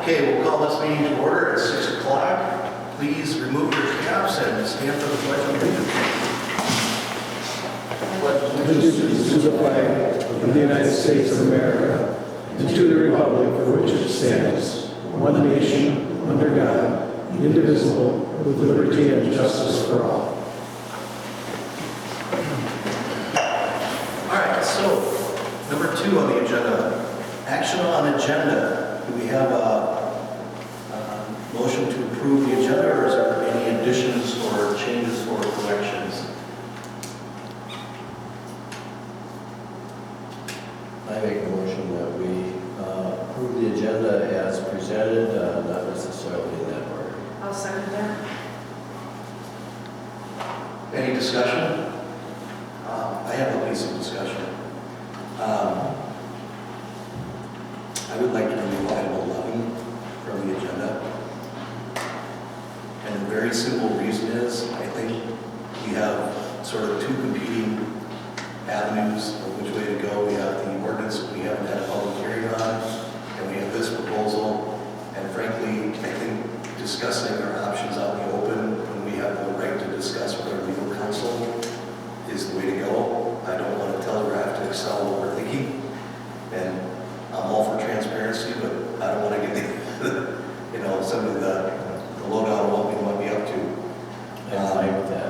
Okay, we'll call this meeting to order at 6 o'clock. Please remove your caps and stand for the pledge of allegiance. Allegiance to the flag of the United States of America and to the republic for which it stands, one nation, under God, indivisible, with liberty and justice for all. All right, so number 2 on the agenda, action on agenda. Do we have a motion to approve the agenda, or is there any additions or changes or corrections? I make a motion that we approve the agenda as presented, not necessarily in that order. I'll second that. Any discussion? I have at least some discussion. I would like to remove item 11 from the agenda. And the very simple reason is, I think we have sort of 2 competing avenues of which way to go. We have the ordinance that we haven't had a public hearing on, and we have this proposal. And frankly, I think discussing our options out in the open when we have the right to discuss with our legal counsel is the way to go. I don't want to telegraph to Excel what we're thinking, and I'm all for transparency, but I don't want to get the, some of the lowdown of what we might be up to. I'm fine with that.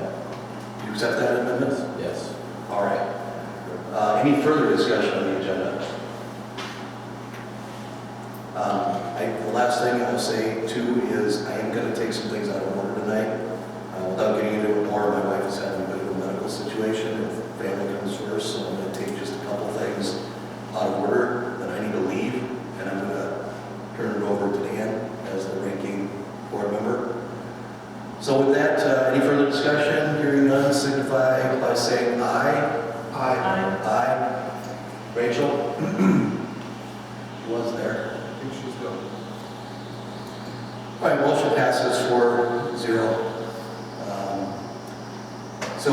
You accept that amendment? Yes. All right. Any further discussion on the agenda? The last thing I will say too is I am going to take some things out of order tonight. Without getting into it more, my wife is having a bit of a medical situation and family comes first, so I'm going to take just a couple things out of order that I need to leave, and I'm going to turn it over to Dan as the ranking board member. So with that, any further discussion? Hearing none, signify by saying aye. Aye. Aye. Rachel? She was there. I think she's good. All right, motion passes 4-0. So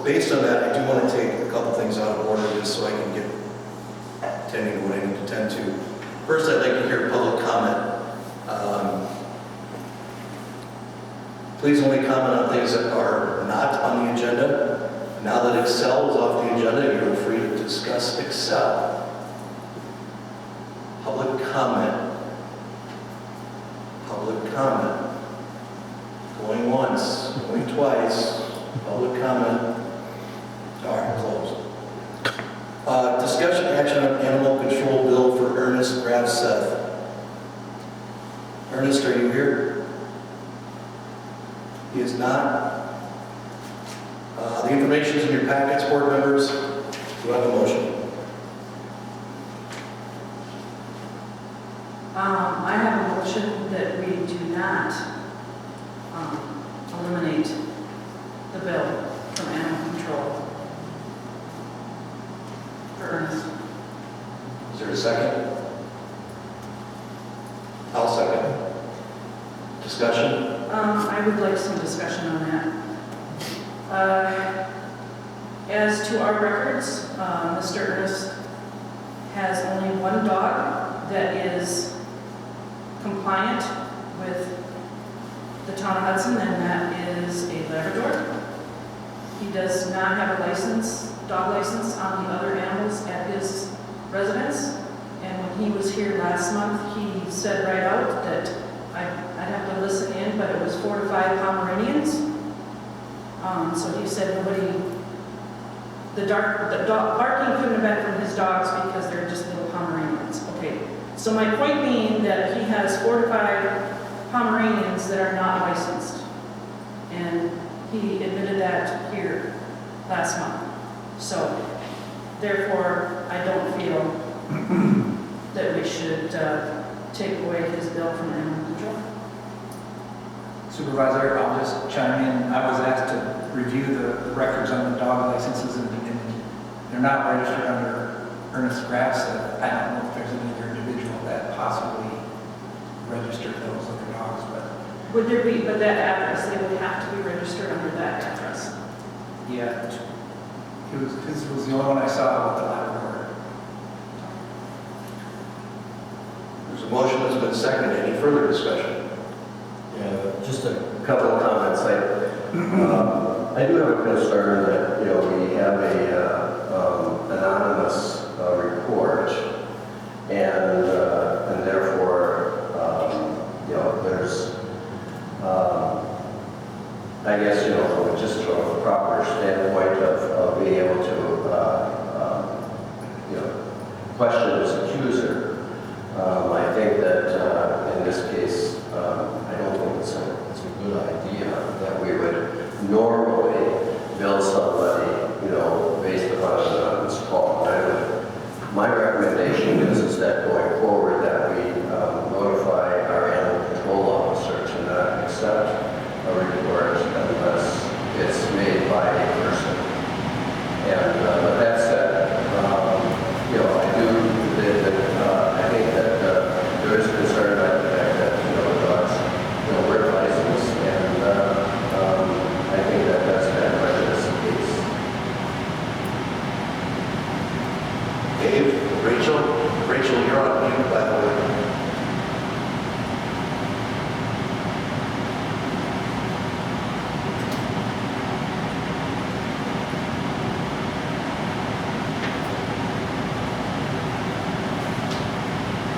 based on that, I do want to take a couple things out of order just so I can get tending to what I need to tend to. First, I'd like to hear public comment. Please only comment on things that are not on the agenda. Now that Excel is off the agenda, you're free to discuss Excel. Public comment. Public comment. Going once, going twice. Public comment. All right, closed. Discussion action on animal control bill for Ernest Seth. Ernest, are you here? He is not. The information is in your packets, board members. Do I have a motion? I have a motion that we do not eliminate the bill from animal control for Ernest. Is there a second? I'll second. Discussion? I would like some discussion on that. As to our records, Mr. Ernest has only one dog that is compliant with the town of Hudson, and that is a Labrador. He does not have a license, dog license on the other animals at his residence. And when he was here last month, he said right out that I'd have to listen in, but it was 4 to 5 Pomeranians. So he said the dog barking couldn't have been from his dogs because they're just little Pomeranians. Okay, so my point being that he has 4 to 5 Pomeranians that are not licensed. And he admitted that here last month. So therefore, I don't feel that we should take away his bill from animal control. Supervisor, I'll just chime in. I was asked to review the records on the dog licenses, and they're not registered under Ernest Graff's. I don't know if there's any other individual that possibly registered those other dogs, but Would there be, but that address, they would have to be registered under that address. yeah, his was the only one I saw with the Labrador. There's a So motion has been seconded. Any further discussion? Yeah, just a couple of comments. I do have a concern that, we have a anonymous report, and therefore, there's, I guess, just from a proper standpoint of being able to, question his accuser. I think that in this case, I don't think it's a good idea that we would normally bill somebody, based upon an anonymous call. My recommendation is that going forward that we notify our animal control officer to not accept a report unless it's made by a person. And but that said, I think that there is concern about the fact that dogs, wear license, and I think that that's kind of prejudice the case. Dave, Rachel, you're on mute, by the way.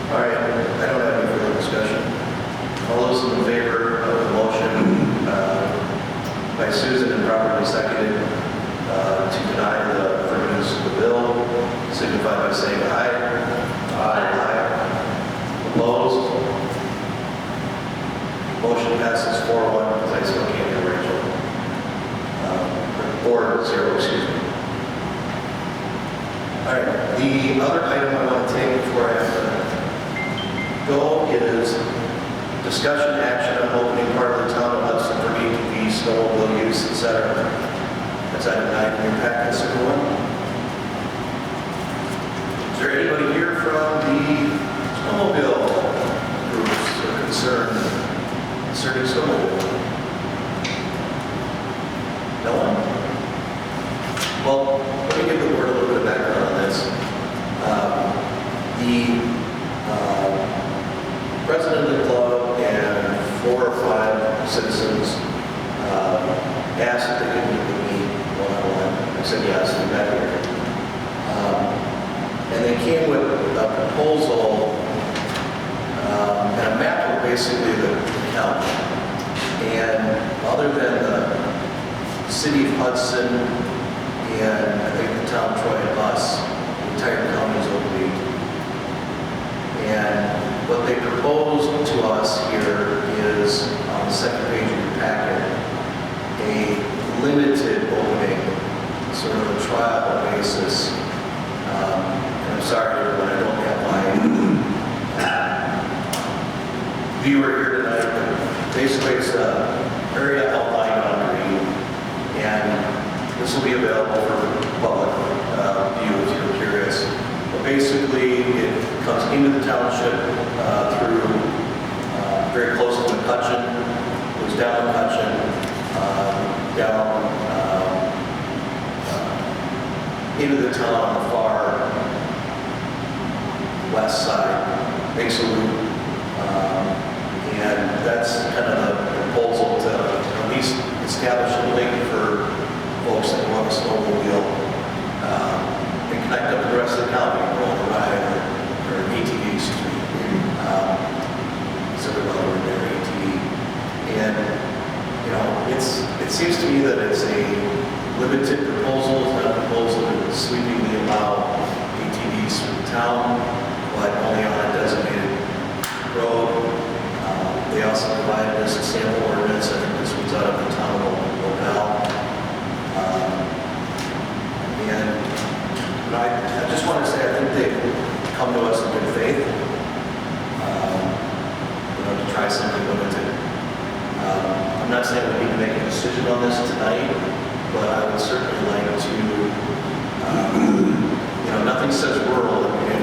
All right, I don't have any further discussion. All those in favor of the motion by Susan and properly seconded to deny the furtherance of the bill, signify by saying aye. Aye. Opposed? Motion passes 4-1, because I still can't hear Rachel. 4-0, excuse me. All right, the other item I want to take before I have to go is discussion action on opening part of the town of Hudson for ATV, snowmobile use, etc. That's item 9 in your packets, everyone. Is there anybody here from the snowmobile groups or concerned concerning snowmobile? No one? Well, let me give the board a little bit of background on this. The president of the club and 4 or 5 citizens asked if they could meet with me one-on-one. I said yes, we met here. And they came with a proposal and a map of basically the county. And other than the city of Hudson and I think the town of Troy and us, the entire county is over 8. And what they proposed to us here is, on the second page of your packet, a limited opening, sort of a trial basis. And I'm sorry, everyone, I don't have my viewer here tonight, but basically it's an area outlined on green, and this will be available for public view if you're curious. But basically, it comes into the township through very close to McCutcheon, goes down McCutcheon, down into the town on the far west side, makes a loop, and that's kind of the proposal to at least establish a link for folks that want a snowmobile and connect up to the rest of the county, roll the ride, or ATV, excuse me. So they're well over their ATV. And, it seems to me that it's a limited proposal. It's not a proposal to sweepingly allow ATVs through the town, but only on a designated road. They also provided us a sample ordinance. I think this one's out of the town of Locale. And I just want to say, I think they've come to us in good faith, to try something limited. I'm not saying we need to make a decision on this tonight, but I would certainly like to, nothing says rural in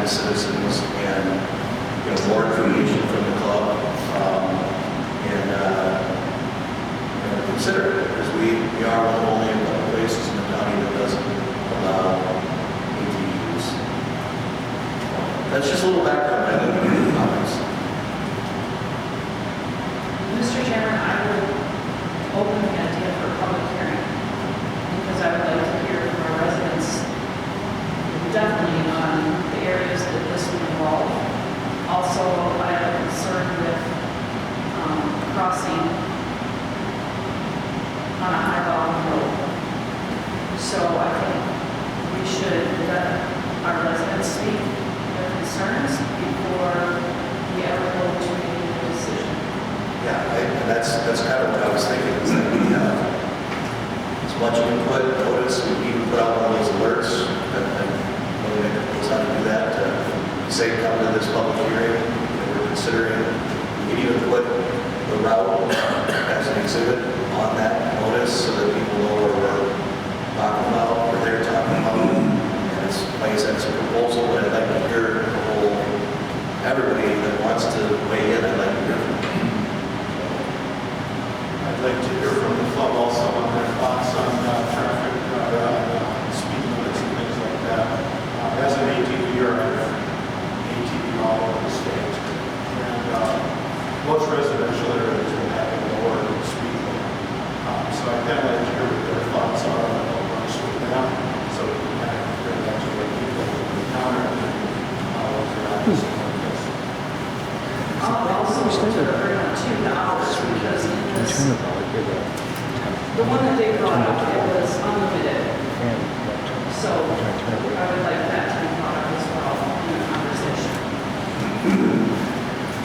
the citizens and, more information from the club, and consider it, because we are one of only a couple places in the county that doesn't allow ATVs. That's just a little background, I think, in the comments. Mr. Chairman, I would open the idea for a public hearing because I would like to hear from our residents definitely on the areas that this would involve. Also, I have a concern with crossing on a high volume road. So I think we should let our residents speak their concerns before we ever go to make a decision. Yeah, and that's kind of what I was thinking, is that we have as much input, notice, we even put out one of those alerts, and when it knows how to do that, to say, come to this public hearing, we're considering, we can even put the route as an exhibit on that notice, so that people know what we're talking about, what they're talking about, and it's, like I said, it's a proposal, but I'd like to hear the whole, everybody that wants to weigh in, I'd like to hear from them. I'd like to hear from the club also on their thoughts on traffic, speed limits and things like that. As an ATVer, I've ATV all over the state. And most residential areas will have a lower speed limit. So I'd kind of like to hear what their thoughts are on what works with them. So we can kind of bring that to what people encounter and what their options are. Also, to bring up to the hours, because in this, the one that they brought up, it was unlimited. So I would like that to be brought up as well in the conversation.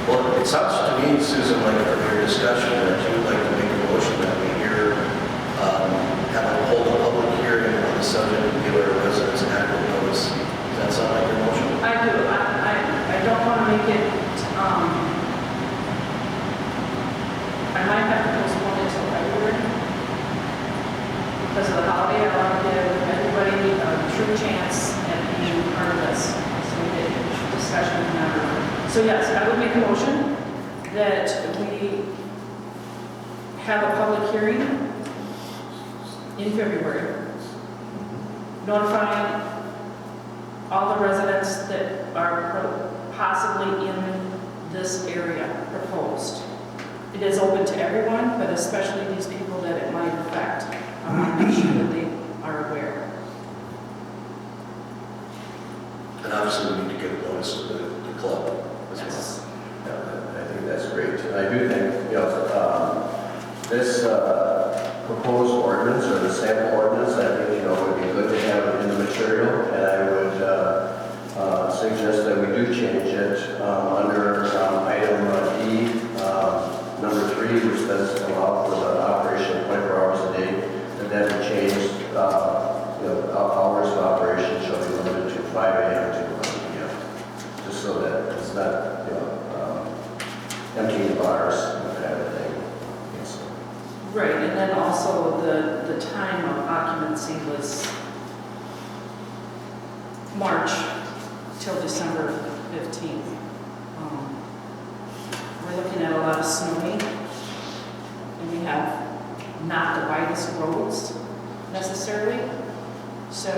Well, it sounds to me, Susan, like from your discussion, that you would like to make a motion that we hear, hold a public hearing on the subject and give our residents adequate notice. Does that sound like your motion? I do. I don't want to make it, I might have to postpone it till February. Because of the holiday, I want to give everybody a true chance at being part of this. So we get discussion and everything. So yes, I would make a motion that we have a public hearing in February, notifying all the residents that are possibly in this area proposed. It is open to everyone, but especially these people that it might affect. I want to make sure that they are aware. And obviously, we need to give notice to the club as well. Yes. Yeah, I think that's great. And I do think, this proposed ordinance or the sample ordinance, I think, would be good to have in the material. And I would suggest that we do change it under item E, number 3, which says allow for the operation 24 hours a day. And then we change, hours of operation shall be limited to 5 a.m. to 1 p.m. Just so that it's not, emptying bars, kind of thing. Yes. Right, and then also the time of occupancy was March till December 15th. We're looking at a lot of snowing, and we have not the widest roads necessarily. So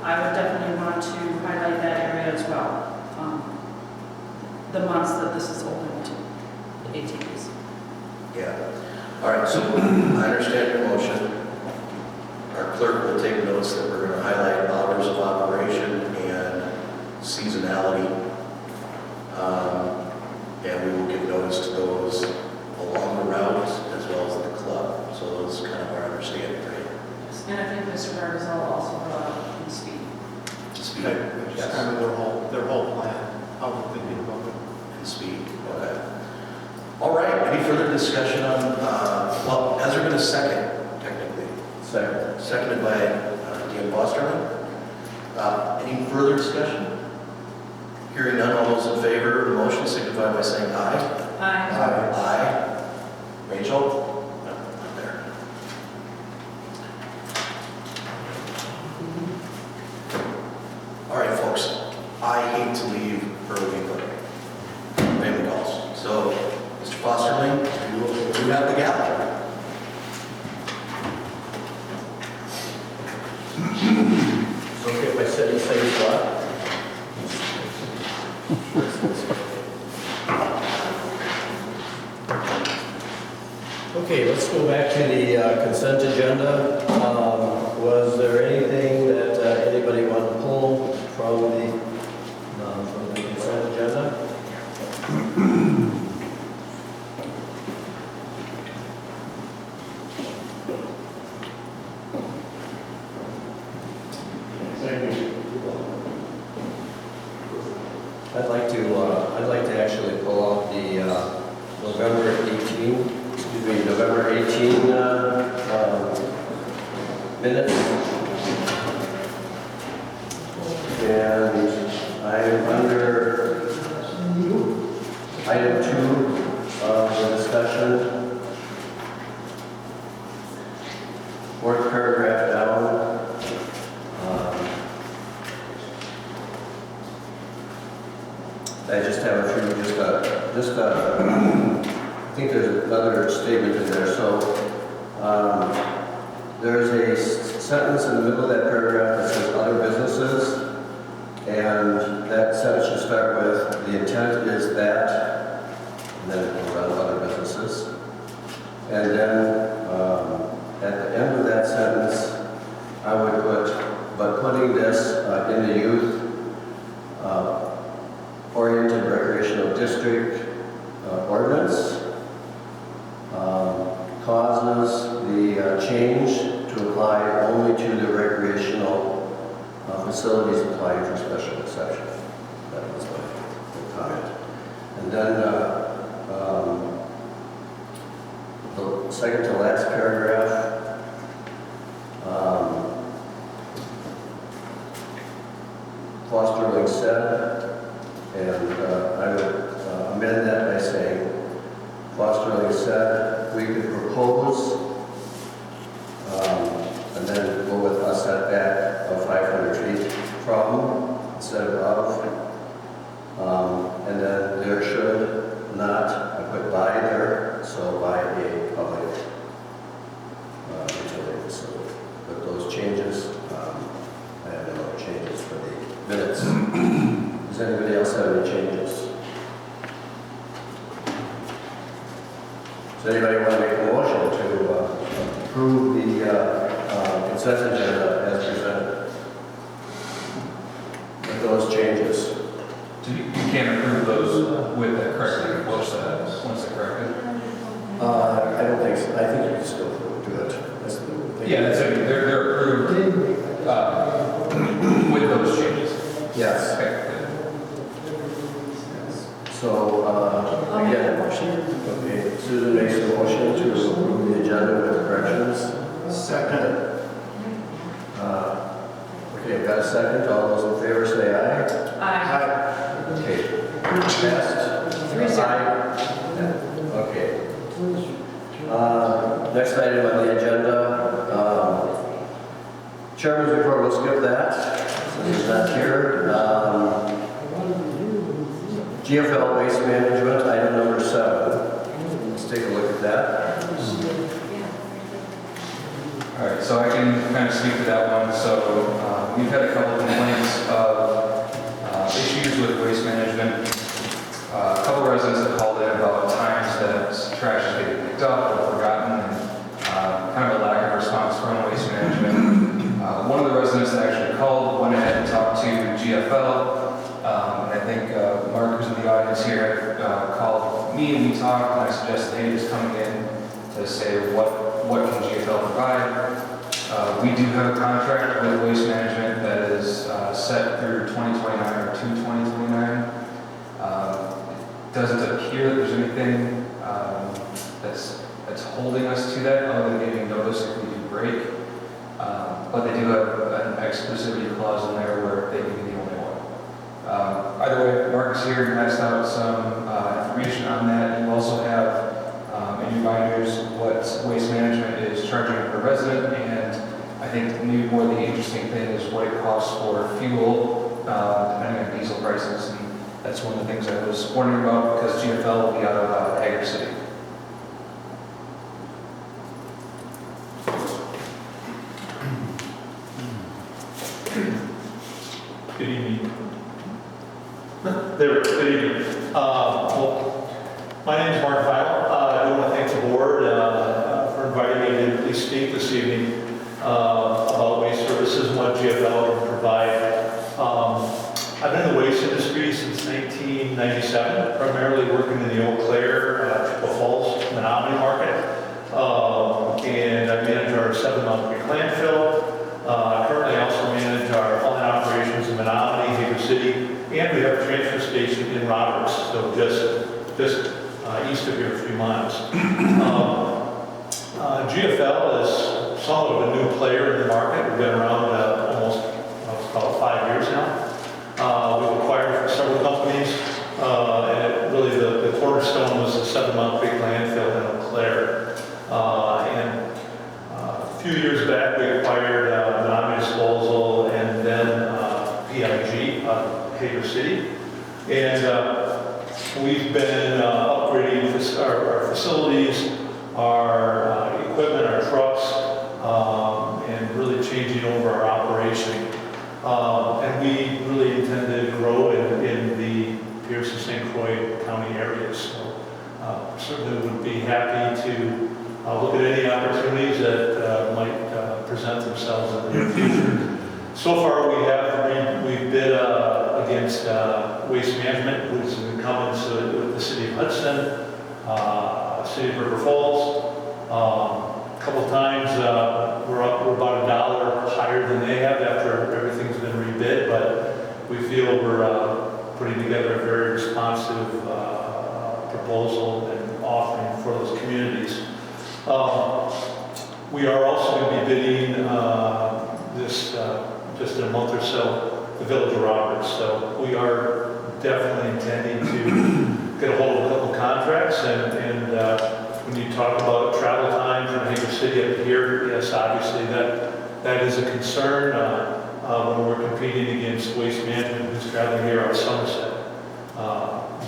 I would definitely want to highlight that area as well. The months that this is open to the ATVs. Yeah. All right, so I understand your motion. Our clerk will take notes that we're going to highlight hours of operation and seasonality. And we will give notice to those along the route as well as the club. So those kind of our understanding, right? And I think Mr. Barzell also brought up in speed. Speed. Just Yes. kind of their whole plan, how we're thinking about it. And speed. Okay. All right. Any further discussion on, well, Ezra going to second, technically. Second. Seconded by Dan Fosterman. Any further discussion? Hearing none, all those in favor of the motion signify by saying aye. Aye. Aye. Rachel? No, not there. All right, folks. I Fosterling, you have the gavel. It's okay if I sit in the same spot? Okay, let's go back to the consent agenda. Was there anything that anybody wanted to pull from the consent agenda? I'd like to actually pull out the November 18 minutes. And I'm under item 2 of the discussion. Fourth paragraph down. I just have a few, I think there's another statement in there. So there's a sentence in the middle of that paragraph that says other businesses, and that sentence should start with the intent is that, and then it goes on other businesses. And then at the end of that sentence, I would put, but putting this in the youth oriented recreational district ordinance causes the change to apply only to the recreational facilities applying for special exception. That was my comment. And then the second to last paragraph, Fosterling said, and I would amend that by saying, Fosterling said we could propose, and then go with a setback of 500 feet from instead of. And then there should not, I put by there, so by a public utility facility. But those changes, I have no other changes for the minutes. Does anybody else have any changes? Does anybody want to make a motion to approve the consent agenda as presented with those changes? You can't approve those with that correctly, once they're corrected? I don't think so. I think you can still do it. That's the thing. Yeah, they're approved with those changes. Yes. Okay. So, I'll make again, a motion. okay, Susan makes a motion to approve the agenda with corrections. Second. Okay, I've got a second. All those in favor say aye. Aye. Okay. Passed. 3-0. Aye. Okay. Next item on the agenda, Chairman's report, we'll skip that, since he's not here. GFL Waste Management, item number 7. Let's take a look at that. All right, so I can kind of speak to that one. So we've had a couple of complaints of issues with waste management. A couple residents have called in about times that trash is getting picked up or forgotten, and kind of a lack of response from waste management. One of the residents that actually called went ahead and talked to GFL. And I think Mark, who's in the audience here, called me and we talked, and I suggested, hey, just coming in to say what can GFL provide. We do have a contract with Waste Management that is set through 2029 or to 2029. It doesn't appear that there's anything that's holding us to that other than giving notice if we do break. But they do have an exclusivity clause in there where they can be the only one. Either way, Mark's here and passed out some information on that. You also have in your binders what Waste Management is charging per resident, and I think maybe more the interesting thing is what it costs for fuel, depending on diesel prices. And that's one of the things I was wondering about because GFL will be out of Tiger City. a few miles. GFL is somewhat of a new player in the market. We've been around almost, let's call it 5 years now. We've acquired several companies, and really the cornerstone was the 7 Mile Creek landfill in Eau Claire. And a few years back, we acquired non-disposal and then PIG, Hager City. And we've been upgrading our facilities, our equipment, our trucks, and really changing over our operation. And we really intend to grow in the Pierce and St. Croix County areas. So certainly would be happy to look at any opportunities that might present themselves in the near future. So far, we've bid against Waste Management, which is an incumbent with the city of Hudson, city of River Falls. A couple times, we're about $1 higher than they have after everything's been rebid, but we feel we're putting together a very responsive proposal and offering for those communities. We are also going to be bidding this just in a month or so, the Village of Roberts. So we are definitely intending to get a hold of a couple contracts. And when you talk about travel time from Hager City up here, yes, obviously that is a concern when we're competing against Waste Management, who's traveling here out of Somerset.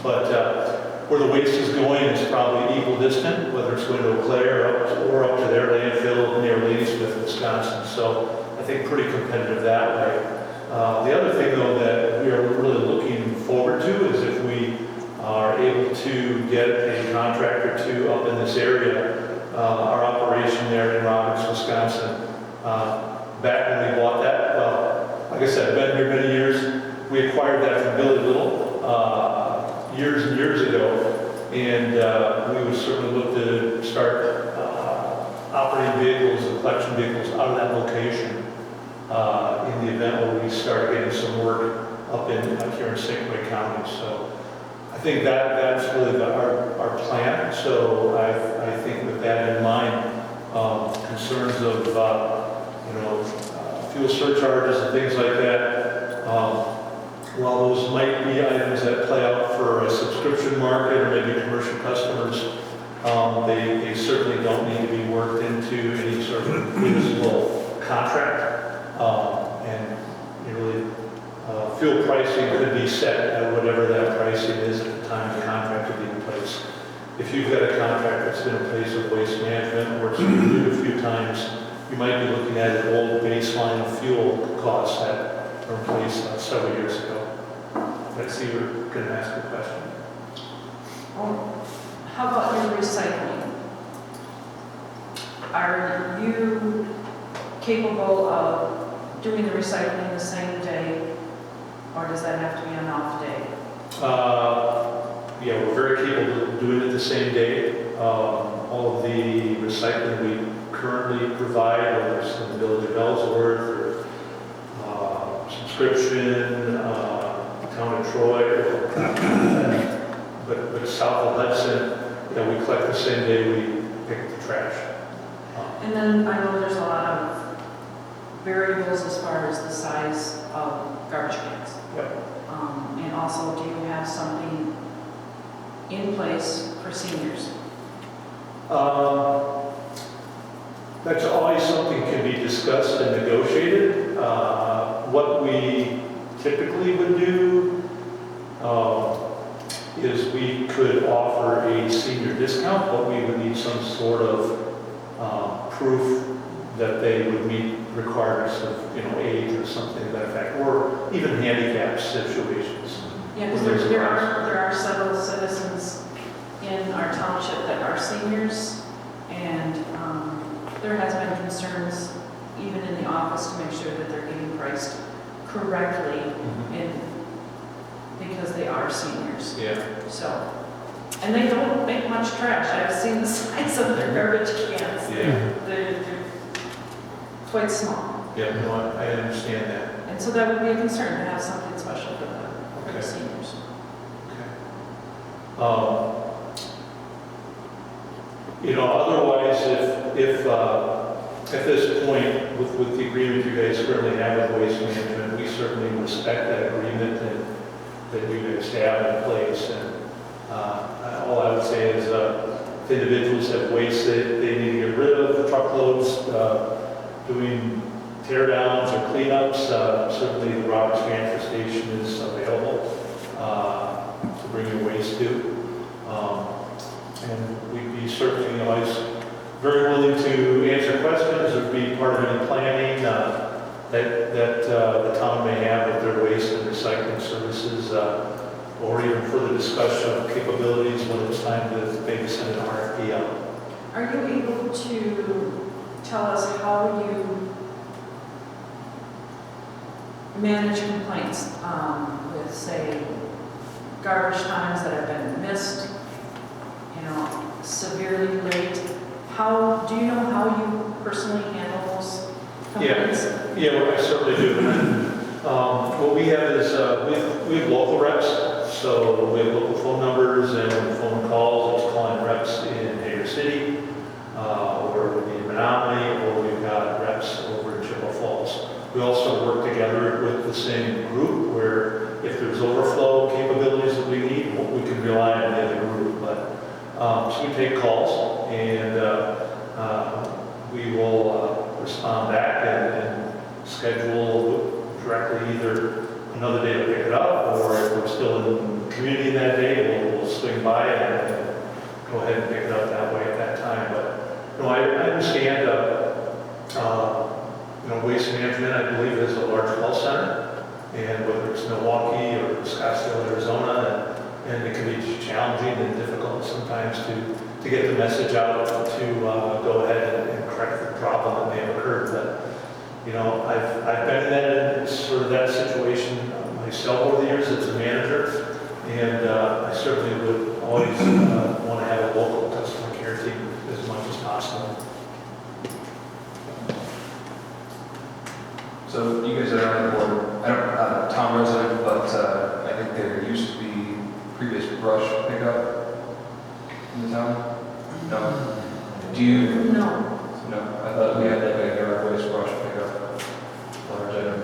But where the waste is going is probably equal distant, whether it's going to Eau Claire or up to their landfill near Ladysmith, Wisconsin. So I think pretty competitive that way. The other thing, though, that we are really looking forward to is if we are able to get a contract or two up in this area, our operation there in Roberts, Wisconsin. Back when we bought that, well, like I said, I've been here many years. We acquired that from Billy Little years and years ago, and we would certainly look to start operating vehicles and collection vehicles out of that location in the event where we start getting some work up here in St. Croix County. So I think that's really our plan. So I think with that in mind, concerns of fuel surcharges and things like that, while those might be items that play out for a subscription market or maybe commercial customers, they certainly don't need to be worked into any sort of municipal contract. And really, fuel pricing could be set at whatever that pricing is at the time the contract will be in place. If you've got a contract that's been in place with Waste Management or it's been renewed a few times, you might be looking at an old baseline of fuel costs that were in place several years ago. Let's see, we're going to ask a question. How about your recycling? Are you capable of doing the recycling the same day, or does that have to be an off day? Yeah, we're very capable of doing it the same day. All of the recycling we currently provide, whether it's in the Village of Ellsworth or subscription, town of Troy, but south of Hudson, we collect the same day we pick up the trash. And then I know there's a lot of variables as far as the size of garbage cans. Yep. And also, do you have something in place for seniors? That's always something can be discussed and negotiated. What we typically would do is we could offer a senior discount, but we would need some sort of proof that they would meet requirements of age or something to that effect, or even handicap situations. Yeah, because there are several citizens in our township that are seniors, and there has been concerns even in the office to make sure that they're getting priced correctly because they are seniors. Yeah. So, and they don't make much trash. I've seen the size of their garbage cans. Yeah. They're quite small. Yeah, no, I understand that. And so that would be a concern to have something special for the, Okay. seniors. Okay. You know, otherwise, if at this point, with the agreement you guys currently have with Waste Management, we certainly respect that agreement and that you guys have in place. And all I would say is if individuals have waste that they need to get rid of, truckloads, doing tear downs or cleanups, certainly the Roberts Transfer Station is available to bring your waste to. And we'd be certainly always very willing to answer questions or be part of any planning that the town may have with their waste and recycling services, or even further discussion of capabilities when it's time to maybe send an RFP out. Are you able to tell us how you manage complaints with, say, garbage times that have been missed, severely late? Do you know how you personally handle those complaints? Yeah, well, I certainly do. What we have is we have local reps, so we have local phone numbers and phone calls. It's calling reps in Hager City, or in Menominee, or we've got reps over in Chippewa Falls. We also work together with the same group where if there's overflow capabilities that we need, we can rely on the other group. But so we take calls and we will respond back and schedule directly either another day to pick it up, or if we're still in the community that day, we'll swing by and go ahead and pick it up that way at that time. But I understand Waste Management, I believe, is a large call center, and whether it's Milwaukee or Scottsdale, Arizona, and it can be challenging and difficult sometimes to get the message out to go ahead and correct the problem that may have occurred. But I've been in that situation myself over the years as a manager, and I certainly would always want to have a local customer care team as much as possible. So you guys that are on the board, I'm not a town resident, but I think there used to be previous brush pickup in the town. No? Do you? No. No, I thought we had like a yard waste brush pickup, large item.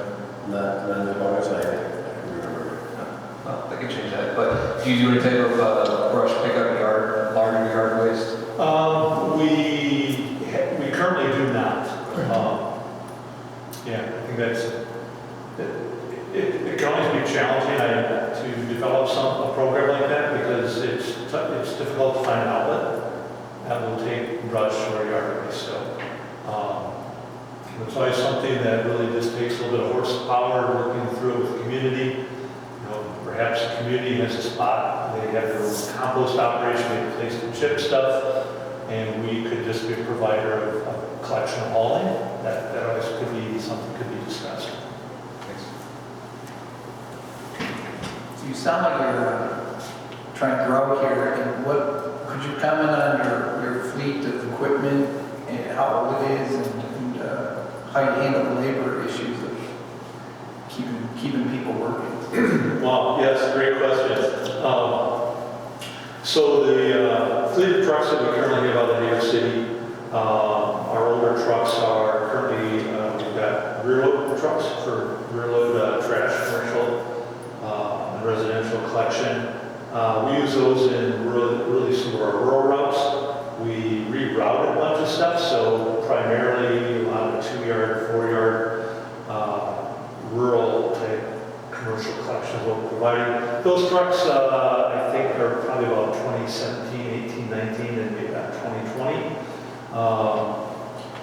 Not as long as I remember. Well, they can change that, but do you do any type of brush pickup larger yard waste? We currently do not. I think that's, it can always be challenging to develop a program like that because it's difficult to find an outlet that will take brush or yard waste. So it's always something that really just takes a little bit of horsepower working through it with the community. Perhaps the community has a spot, they have their own compost operation, they have a place to chip stuff, and we could just be a provider of collection and hauling. That always could be something could be discussed. Thanks. So you sound like you're trying to grow here, and could you comment on your fleet of equipment and how old it is and how you handle the labor issues of keeping people working? Well, yes, great question. So the fleet of trucks that we currently have out of New York City, our older trucks are currently, we've got rear load trucks for rear load trash, commercial, and residential collection. We use those in really some of our rural routes. We reroute a bunch of stuff, so primarily a lot of 2-yard, 4-yard rural type commercial collection is what we're providing. Those trucks, I think, are probably about 2017, 18, 19, and maybe about 2020.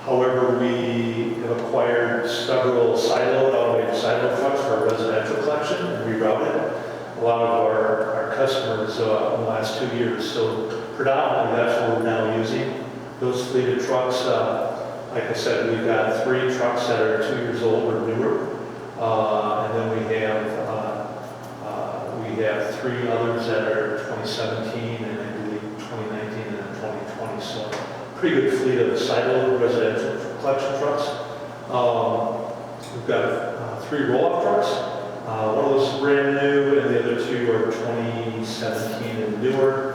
However, we have acquired several automated silo trucks for our residential collection and rerouted a lot of our customers in the last 2 years. So predominantly that's what we're now using. Those fleet of trucks, like I said, we've got 3 trucks that are 2 years old or newer. And then we have 3 others that are 2017 and I believe 2019 and then 2020. So pretty good fleet of silo residential collection trucks. We've got 3 roll-off trucks. One of those is brand new and the other 2 are 2017 and newer.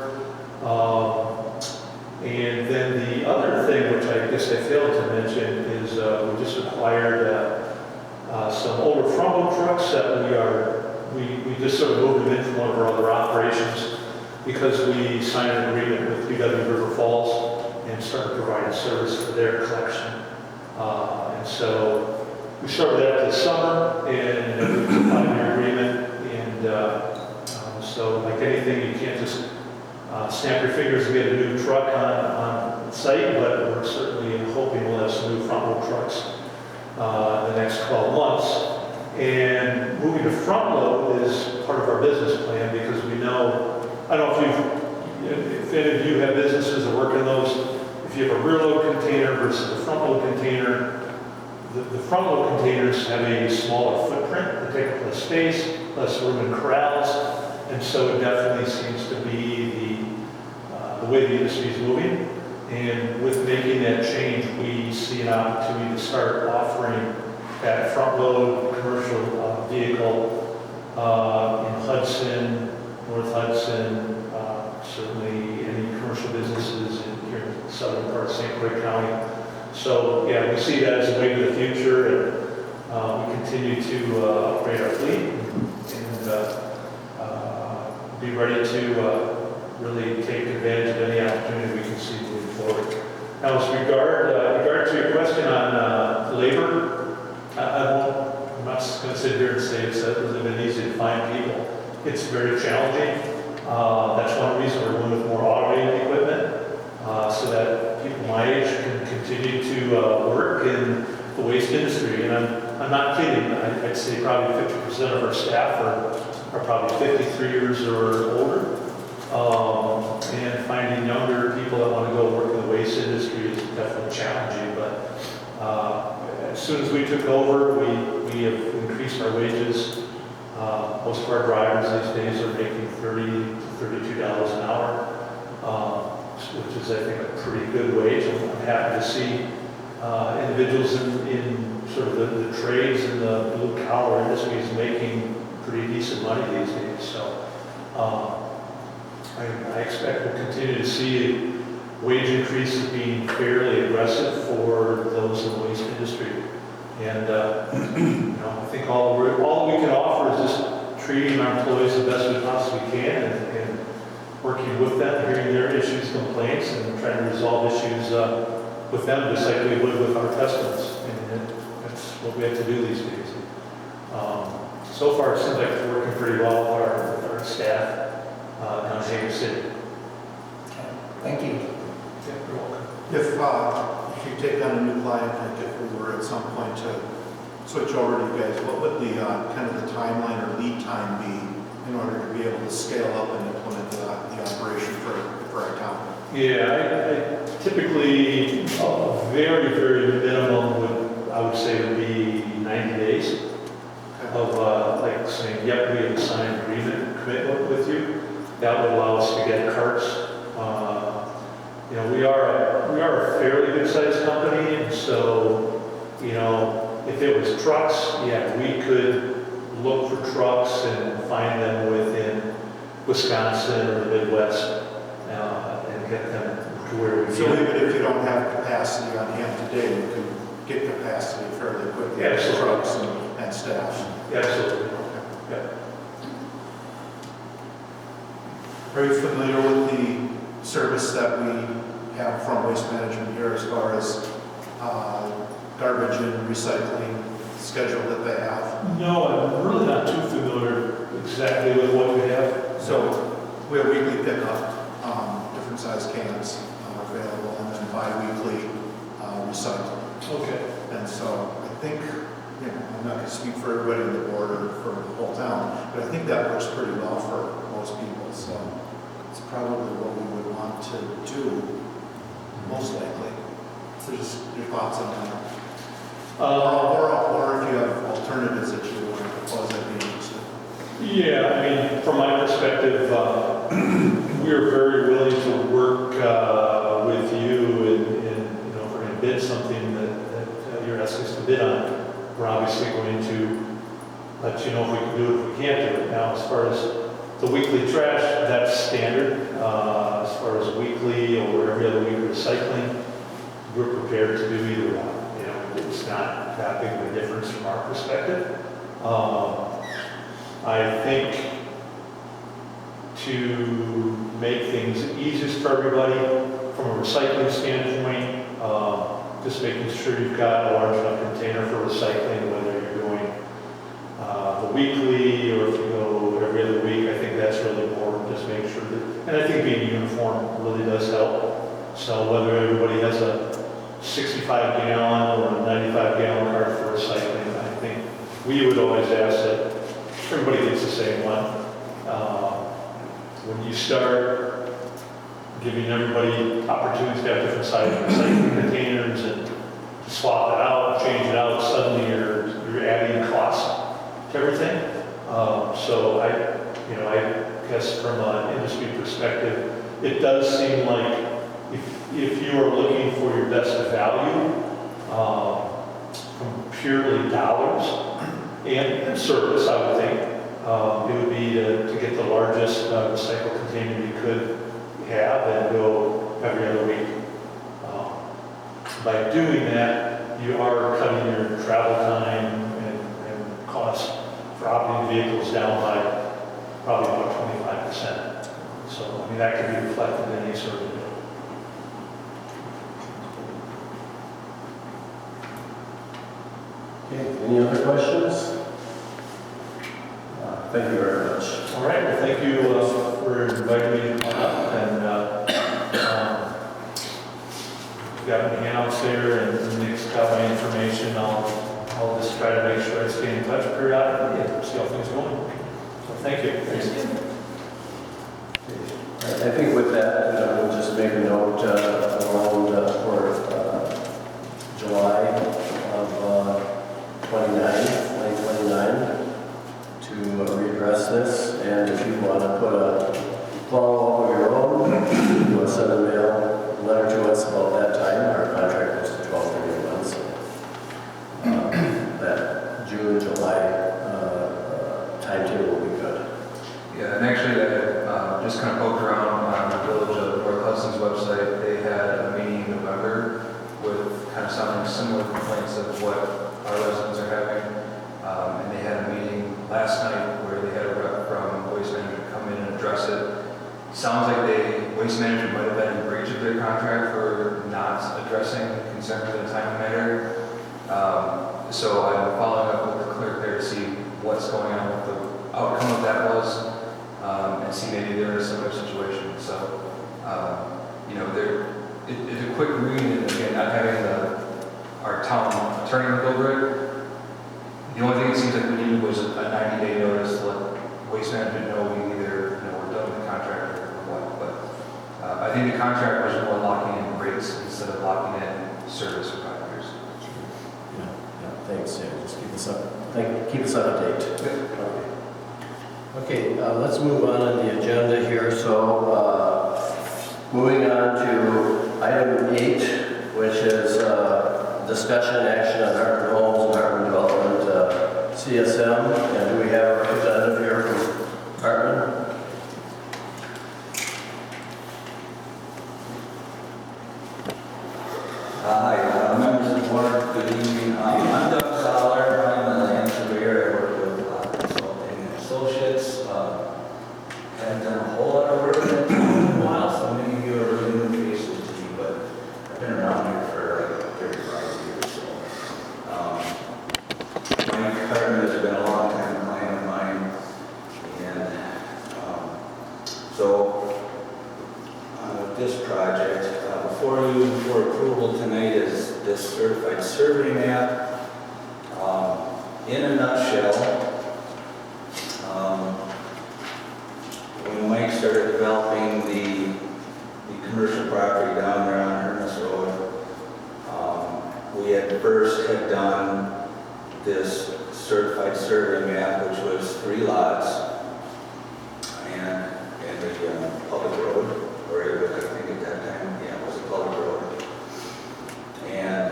And then the other thing, which I guess I failed to mention, is we just acquired some older front load trucks that we just sort of moved them in from one of our other operations because we signed an agreement with UW River Falls and started providing service for their collection. And so we started that this summer and we took a 5-year agreement. And so like anything, you can't just snap your fingers and get a new truck on site, but we're certainly hoping we'll have some new front load trucks in the next 12 months. And moving to front load is part of our business plan because we know, I don't know if any of you have businesses that work in those, if you have a rear load container versus a front load container, the front load containers have a smaller footprint, they take up less space, less room in corrals, and so it definitely seems to be the way the industry is moving. And with making that change, we see an opportunity to start offering that front load commercial vehicle in Hudson, North Hudson, certainly any commercial businesses here in the southern part of St. Croix County. So yeah, we see that as a way to the future, and we continue to upgrade our fleet and be ready to really take advantage of any opportunity we can see moving forward. Now, with regard to your question on labor, I'm not going to sit here and say it's really been easy to find people. It's very challenging. That's one reason we're going with more automated equipment, so that people my age can continue to work in the waste industry. And I'm not kidding. I'd say probably 50% of our staff are probably 53 years or older. And finding younger people that want to go work in the waste industry is definitely challenging. But as soon as we took over, we have increased our wages. Most of our drivers these days are making $30 to $32 an hour, which is, I think, a pretty good wage. I'm happy to see individuals in sort of the trades and the blue collar industries making pretty decent money these days. So I expect we'll continue to see wage increases being fairly aggressive for those in the waste industry. And I think all we can offer is just treating our employees the best we possibly can and working with them, hearing their issues, complaints, and trying to resolve issues with them just like we would with our customers. And that's what we have to do these days. So far, it seems like it's working pretty well with our staff down in Hager City. Thank you. Yeah, you're welcome. If you take on a new client, like if we were at some point to switch over to you guys, what would the kind of the timeline or lead time be in order to be able to scale up and implement the operation for our town? Yeah, I typically, very, very minimum I would say would be 90 days of like saying, yep, we have a signed commitment with you. That would allow us to get carts. We are a fairly good-sized company, and so, if it was trucks, yeah, we could look for trucks and find them within Wisconsin or the Midwest and get them to where we So need them. even if you don't have capacity on hand today, you can get capacity fairly quickly. Absolutely. Trucks and staff. Absolutely. Yeah. Are you familiar with the service that we have from Waste Management here as far as garbage and recycling schedule that they have? No, I'm really not too familiar exactly with what we have. So we have weekly pickup, different size cans available, and then bi-weekly recycling. Okay. And so I think, I'm not going to speak for everybody on the board or for the whole town, but I think that works pretty well for most people. So it's probably what we would want to do, most likely. So just your thoughts on that. Or if you have alternatives that you want to propose, I'd be interested. Yeah, I mean, from my perspective, we're very willing to work with you and if we're going to bid something that you're asking us to bid on, we're obviously going to let you know if we can do it, if we can't do it. Now, as far as the weekly trash, that's standard. as far as weekly or every other week recycling, we're prepared to do either one. You know, it's not that big of a difference from our perspective. I think to make things easiest for everybody from a recycling standpoint, just making sure you've got a large enough container for recycling, whether you're doing the weekly or if you go every other week. I think that's really important. Just make sure that, and I think being uniform really does help. So whether everybody has a 65 gallon or a 95 gallon cart for recycling, I think we would always ask that everybody gets the same one. When you start giving everybody opportunities to have different size recycling containers and swap it out, change it out, suddenly you're adding cost to everything. So I guess from an industry perspective, it does seem like if you are looking for your best value from purely dollars and service, I would think, it would be to get the largest recycle container you could have and go every other week. By doing that, you are cutting your travel time and cost for operating vehicles down by probably about 25%. So, I mean, that could be reflected in any sort of bill. Okay, any other questions? Thank you very much. All right, well, thank you for inviting me to come up, and we've got my handouts there, and Nick's got my information. I'll just try to make sure I stay in touch periodically and see how things are going. So thank you. I think with that, we'll just make a note around for July of 2029, to readdress this. And if you want to put a follow-up of your own, you want to send a letter to us about that time. Our contract was to 12/31, so that June, July timetable will be good. Yeah, and actually, I just kind of poked around on the Village of North Hudson's website. They had a meeting in November with kind of sounding similar complaints of what our residents are having. And they had a meeting last night where they had a rep from Waste Management come in and address it. Sounds like Waste Management might have been in breach of their contract for not addressing concerns in a timely manner. So I'm following up with the clerk there to see what's going on, what the outcome of that was, and see maybe they're in a similar situation. So, it's a quick read, and again, not having our town attorney look over it. The only thing it seems like we needed was a 90-day notice to let Waste Management know we either we're done with the contract or what. But I think the contract was more locking in rates instead of locking in service for 5 years. Yeah, thanks. Yeah, just keep us up to date. Okay, let's move on the agenda here. So, moving on to item 8, which is discussion action on Hartman Homes and Hartman Development CSM. And do we have a representative here from Hartman? Hi, members of the board, good evening. I'm Doug Soller. I'm the land surveyor. I work with Consulting Associates. Haven't done a whole lot of work in a while, so many of you are really new faces to me, but I've been around here for like 35 years. So, Mike Carter has been a long time client of mine, and with this project, before you for approval tonight is this certified survey map. In a nutshell, when Mike started developing the commercial property down there on Hermes Road, we had done this certified survey map, which was 3 lots and the public road, or it was, I think at that time, yeah, it was a public road. And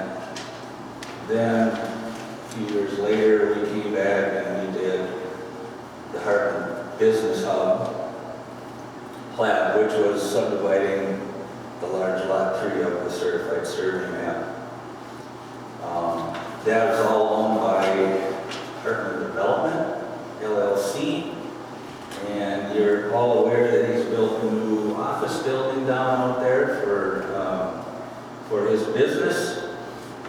then a few years later, we came back and we did the Hartman Business Hub plat, which was survey map. That was all owned by Hudson Development, LLC. And you're all aware that he's built a new office building down out there for his business.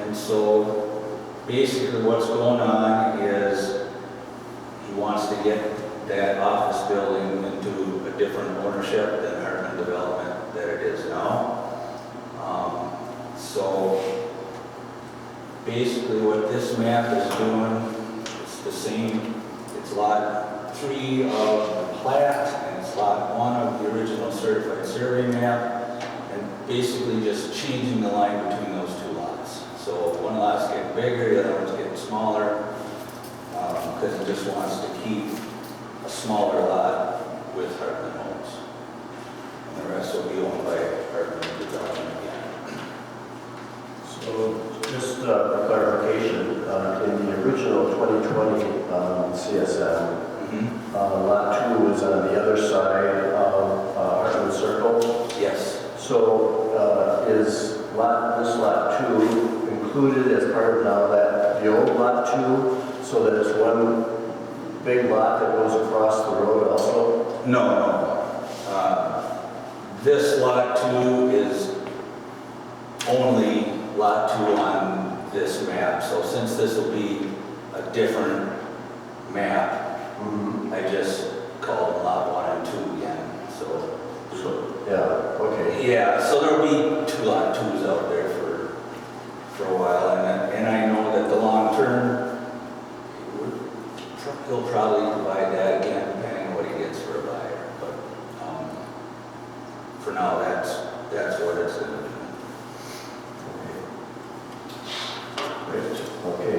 And so basically what's going on is he wants to get that office building into a different ownership than Hudson Development that it is now. So basically what this map is doing, it's the same, it's lot 3 of the plat, and it's lot 1 of the original certified survey map, and basically just changing the line between those two lots. So one lot's getting bigger, the other one's getting smaller, because he just wants to keep a smaller lot with Hudson Homes. And the rest will be owned by Hudson Development again. So just for clarification, in the original 2020 CSM, lot 2 is on the other side of Hartman Circle. Yes. So is this lot 2 included as part of now that the old lot 2, so that it's one big lot that goes across the road also? No. This lot 2 is only lot 2 on this map. So since this will be a different map, I just called them lot 1 and 2 again. So yeah, okay. yeah, so there'll be 2 lot 2s out there for a while, and I know that the long term, he'll probably divide that again, depending on what he gets for a buyer. But for now, that's what it's going to be. Great. Okay.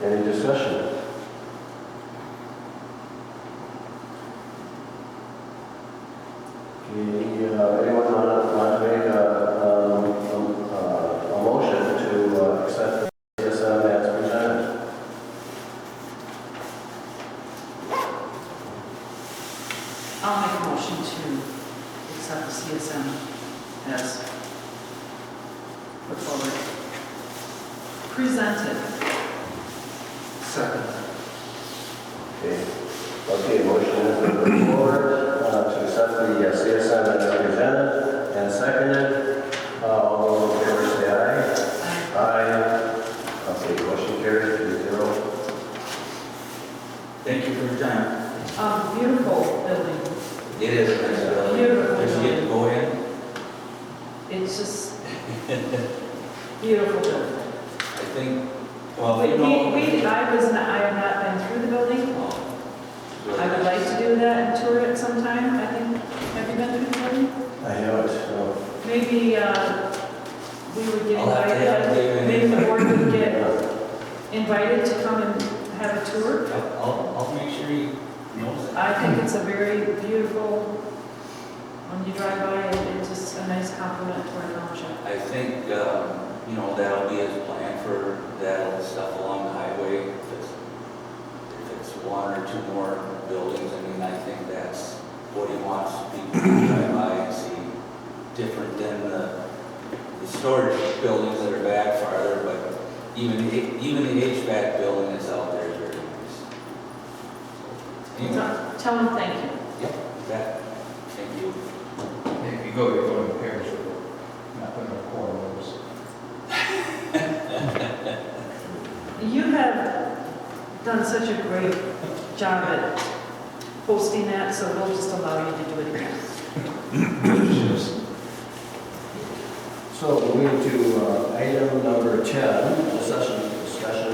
Any discussion? Anyone want to make a motion to accept the CSM as presented? I'll make a motion to accept the CSM as put forward. Presented. Second. Okay, motion has been put forward to accept the CSM as presented and seconded. All those in favor say aye. Aye. Okay, motion carries 3-0. Thank you for your time. Beautiful building. It is a nice building. Beautiful Did you get to go in? It's just beautiful building. I think, well, you know. I have not been through the building. I would like to do that and tour it sometime, I think. Have you been through the building? I haven't, no. Maybe we would get I'll have to have invited, David. maybe the board would get invited to come and have a tour. I'll make sure he knows that. I think it's a very beautiful, when you drive by, it's just a nice compliment to our township. I think, you know, that'll be his plan for that stuff along the highway. If it's 1 or 2 more buildings, I mean, I think that's what he wants people to drive by and see, different than the storage buildings that are back farther, but even the HVAC building that's out there is very nice. Anyway, Tell them thank you. yep, that, thank you. If you go, you're going to Perishable, not going to corners. You have done such a great job at hosting that, so we'll just allow you to do it again. So moving to item number 10, discussion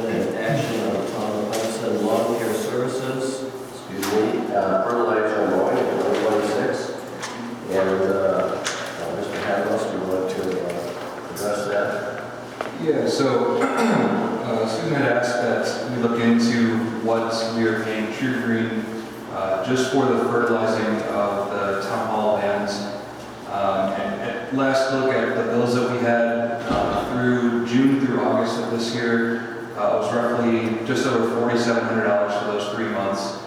and action on Town of Hudson Lawn Care Services, fertilizer mowing in 2026. And Mr. Hadlos, do you want to address that? Yeah, so Susan had asked that we look into what we are paying True Green just for the fertilizing of the town hall lands. And at last look at the bills that we had through June through August of this year, it was roughly just over $4,700 for those 3 months.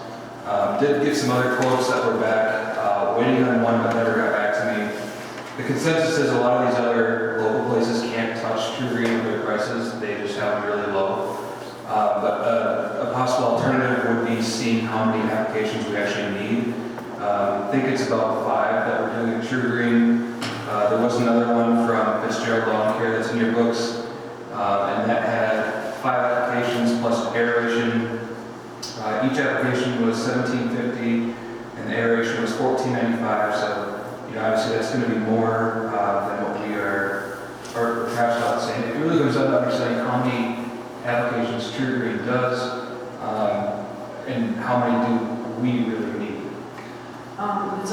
Did get some other quotes that were back, waiting on one but never got back to me. The consensus is a lot of these other local be seeing how many applications we actually need. I think it's about 5 that we're doing at True Green. There was another one from Fitzgerald Lawn Care that's in your books, and that had 5 applications plus aeration. Each application was $17.50, and the aeration was $14.95. So, obviously that's going to be more than what we are, or perhaps not saying. It really comes down to understanding how many applications True Green does, and how many do we really need. It's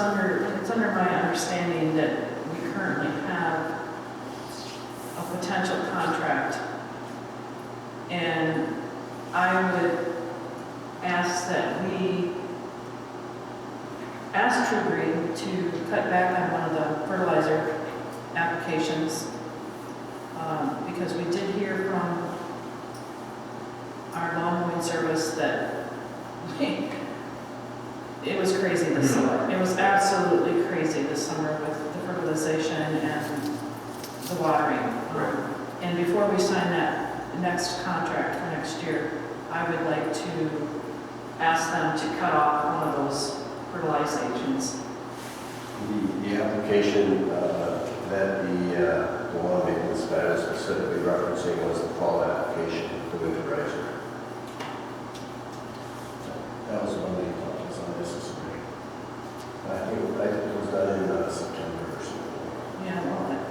under my understanding that we currently have a potential contract, and I would ask that we ask True Green to cut back on one of the fertilizer applications, because we did hear from our lawn mowing service that it was crazy this summer. It was absolutely crazy this summer with the fertilization and the watering. And before we sign that next contract for next year, I would like to ask them to cut off one of those fertilizations. The application that the one maintenance guy was specifically referencing was the fall application for the winterizer. That was one they thought was unnecessary. I think it was done in September or something. Yeah,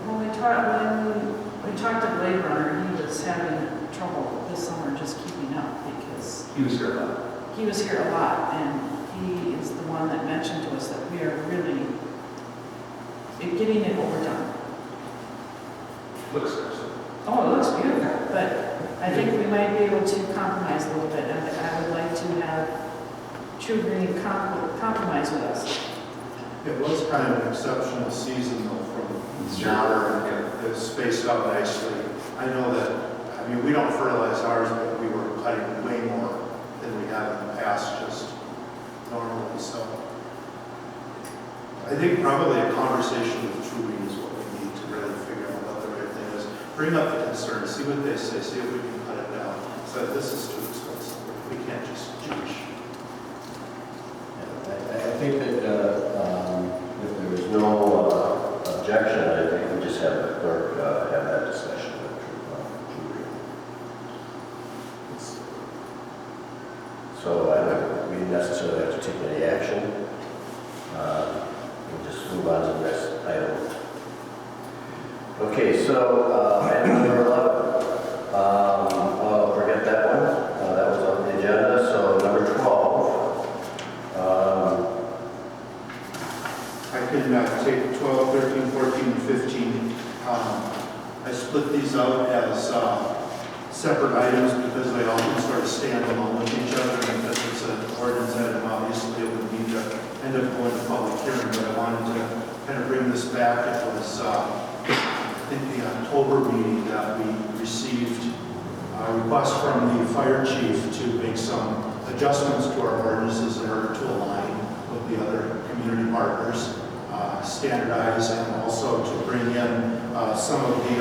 when we talked to Blade Runner, he was having trouble this summer just keeping up because He was here a lot. he was here a lot, and he is the one that mentioned to us that we are really getting it overdone. Looks good. Oh, it looks beautiful, but I think we might be able to compromise a little bit, and I would like to have True Green compromise with us. It was kind of an exceptional season though from water. It was spaced out nicely. I know that, we don't fertilize ours, but we were cutting way more than we have in the past, just normally. So I think probably a conversation with True Green is what we need to really figure out what the right thing is. Bring up the concerns, see what they say, see if we can cut it down. So this is too expensive. We can't just judge. I think that if there is no objection, I think we just have the clerk have that discussion with True Green. So I don't think we necessarily have to take any action. We'll just move on to the next item. Okay, so item number 11. Forget that one. That was on the agenda. So number 12. I can take 12, 13, 14, and 15. I split these out as separate items because they all can sort of stand alone with each other. And because it's an ordinance item, obviously it would need to end up going to public hearing. But I wanted to kind of bring this back. It was, I think, the October meeting that we received a request from the fire chief to make some adjustments to our ordinances in order to align with the other community partners, standardize, and also to bring in some of the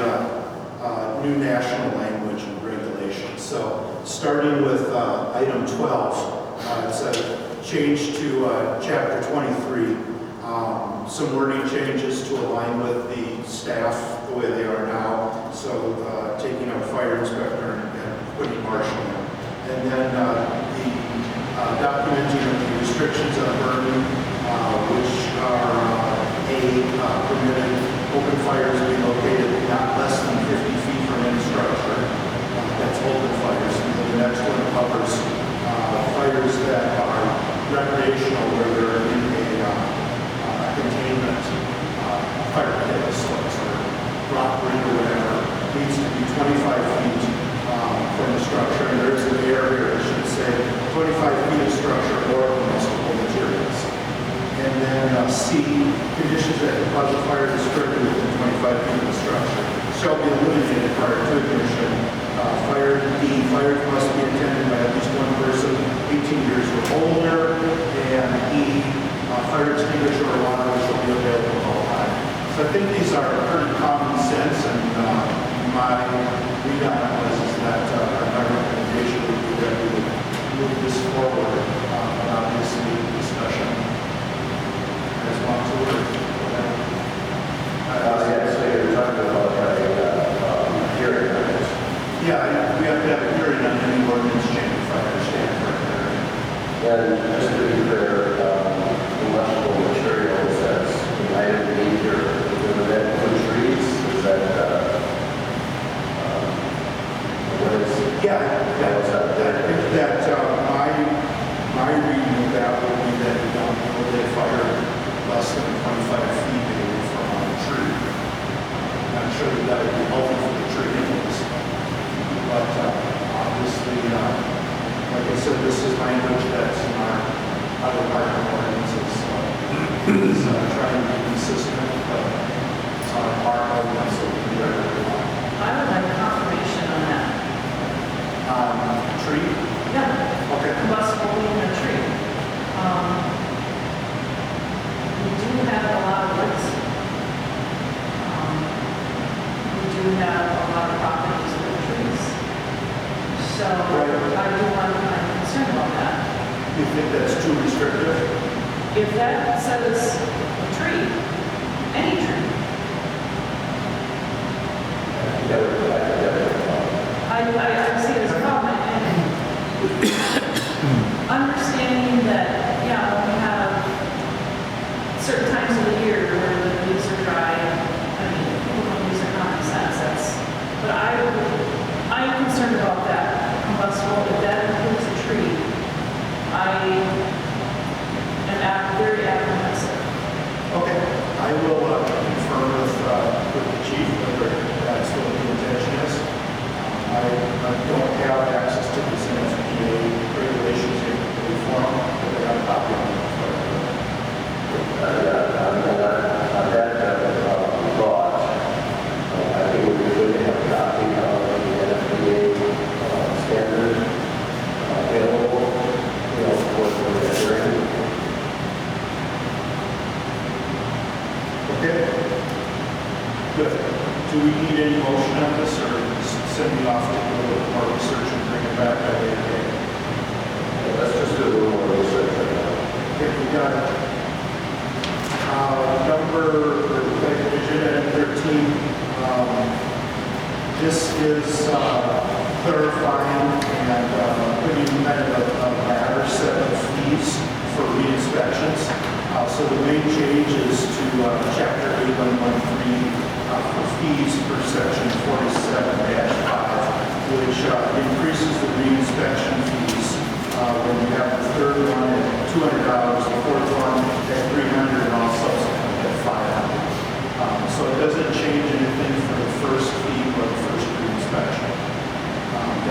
new national language and regulations. So starting with item 12, it's a change to chapter 23. Some wording changes to align with the staff the way they are now. So taking out fire inspector and putting marshal in. And then the documenting of the restrictions on burning, which are permitted open fires to be located not less than 50 feet from any structure. That's open fires. And then the next one covers fires that are recreational, where they're in a containment fire pit of sorts, or rock ring or whatever. Needs to be 25 feet from the structure. And there's an area, I should say, 25 feet of structure or combustible materials. And then C, conditions that cause a fire to spread within 25 feet of the structure shall be eliminated prior to ignition. Fires must be attended by at least one person 18 years or older. And E, fire extinguisher or water shall be available at all times. So I think these are pretty common sense, and my read on it was that my recommendation would be that we would move this forward. And just to be clear, combustible materials, that's in item B here, would that include trees? Is that, what is? Yeah, my reading of that would be that you don't know they fire less than 25 feet away from a tree. I'm not sure that would be healthy for the tree anyways. But obviously, like I said, this is language that's in our other department ordinances. It's trying to be consistent, but it's on our ordinance, so we can do whatever we want. I would like confirmation on that. Tree? Yeah. Okay. Combustible in a tree. We do have a lot of woods. We do have a lot of properties with trees. So I'm concerned about that. You think that's too restrictive? If that says a tree, any tree, I see it as a problem. And understanding that, yeah, when we have certain times of the year where the leaves are dry, I mean, people don't use their common sense, but I'm concerned about that combustible, if that includes a tree. I am very apprehensive. Okay, I will confirm with the chief whether that's what the intention is. I don't have access to these NFPA regulations in the form, but I have a copy of them. On that thought, I think it would be good to have a copy of the NFPA standard available, for the hearing. Okay? Good. Do we need any motion on this, or just send me off to do a little more research and bring it back at a later date? Let's just do a little more research right now. Okay, we got it. Agenda 13, this is clarifying and putting kind of a ladder set of fees for re-inspections. So the main change is to Chapter 8113 for fees per Section 47-5, which increases the re-inspection fees when you have the third one at $200, the fourth one at $300, and all subsequent at $500. So it doesn't change anything for the first fee or the first re-inspection.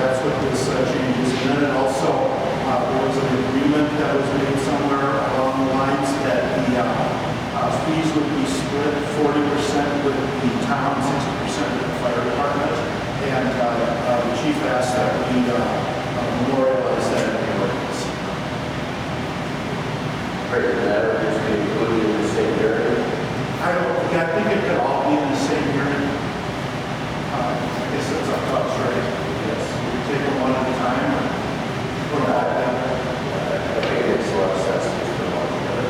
That's what this changes. And then it also, there was an agreement that was made somewhere along the lines that the fees would be split 40% with the town, 60% with the fire department. And the chief asked that we memorialize that in the ordinance. Great, and that would just be included in the same area. I think it could all be in the same hearing. I guess that's up to us, right? Yes. We take them one at a time or put them all together. I think it makes a lot of sense to put them all together.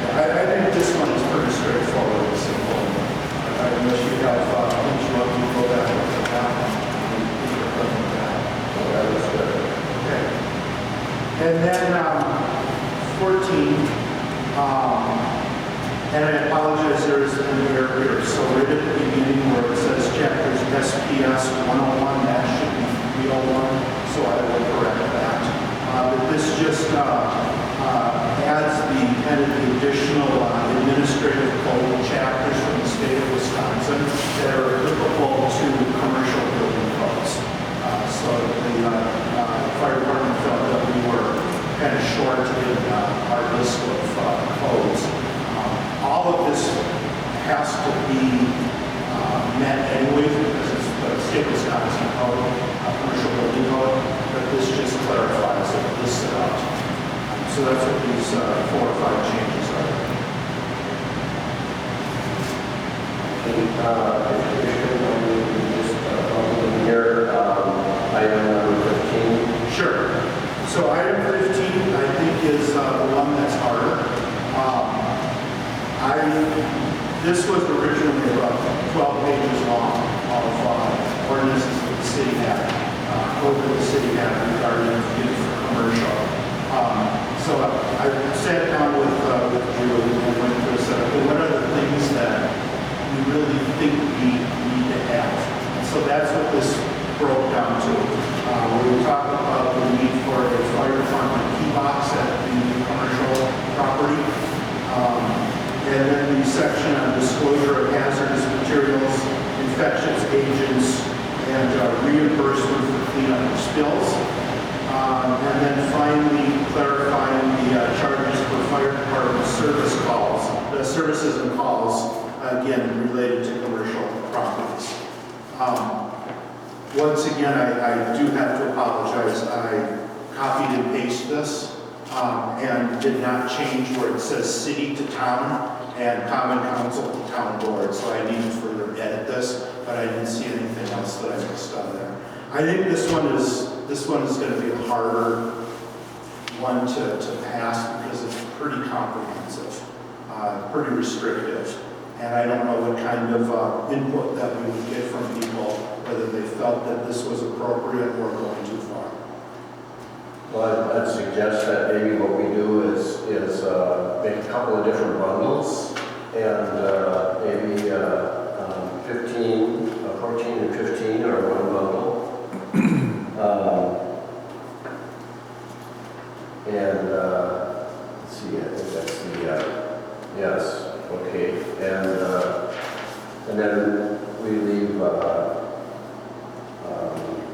I think this one is pretty straightforward and simple. Unless you have things you want to go back and look at that one. So that was good. Okay. And then 14, and I apologize, there is an error here. So right at the beginning where it says chapters SPS 101, that should be 301, so I will correct that. But this just adds the kind of the additional administrative code chapters from the state of Wisconsin that are applicable to commercial building codes. So the fire department felt that we were kind of short in our list of codes. All of this has to be met anyway because it's the state of Wisconsin code, commercial building code, but this just clarifies it, lists it out. So that's what these 4 or 5 changes are. Here, item number 15. Sure. So item 15, I think, is the one that's harder. This was originally about 12 pages long of ordinances that the city had, code that the city had regarding unit for commercial. So that's what this broke down to. We talked about the need for a fire department key box at the commercial property. And then the section on disclosure of hazardous materials, infectious agents, and reimbursement for cleanup of spills. And then finally clarifying the charges for fire department services and calls, again, related to commercial properties. Once again, I do have to apologize. I copied and pasted this and did not change where it says city to town and common council to town board. So I need to further edit this, but I didn't see anything else that I missed on there. I think this one is going to be a harder one to pass because it's pretty comprehensive, pretty restrictive. And I don't know what kind of input that we would get from people, whether they felt that this was appropriate or going too far. Well, I'd suggest that maybe what we do is make a couple of different bundles and maybe 14 and 15 are one bundle. And let's see, I think that's the, yes, okay. And then we leave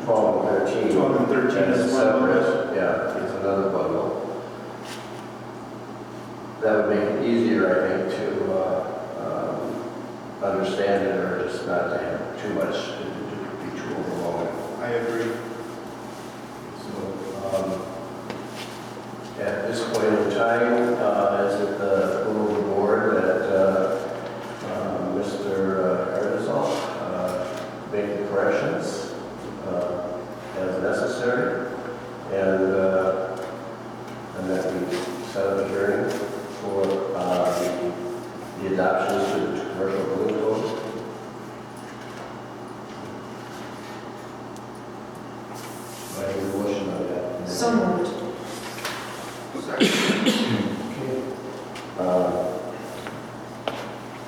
12 and 13. 12 and 13 is one bundle. Yeah, it's another bundle. That would make it easier, I think, to understand it, or just not to have too much to be too overwhelming. I agree. So, at this point in time, is it the will of the board that Mr. Erdesol make the corrections as necessary, and that we set up a hearing for the adoptions to the commercial building code? I have a motion on that. So moved.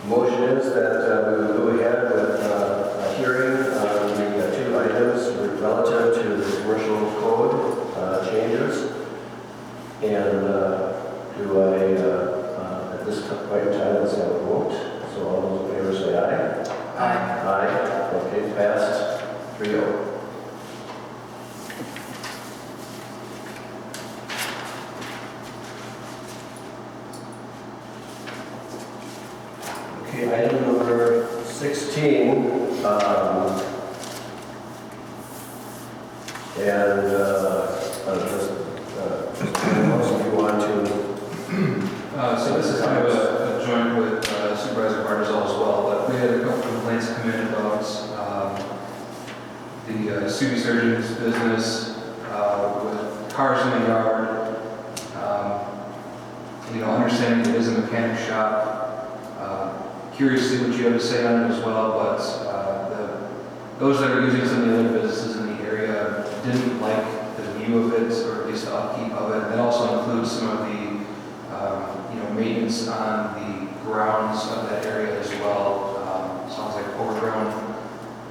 Motion is that we will go ahead with a hearing on the two items relative to the commercial code changes. And do I, at this point in time, let's have a vote. So all those in favor say aye. Aye. Aye. Okay, passed 3-0. Okay, item number 16, if you want to. So this is kind of a joint with Supervisor Bartzel as well, but we had a couple complaints come in about the Subi Surgeon's business with cars in the yard. Understanding it is a mechanic shop. Curious to see what you have to say on it as well, but those that are using some of the other businesses in the area didn't like the view of it, or at least the upkeep of it. And that also includes some of the maintenance on the grounds of that area as well. Sounds like overgrown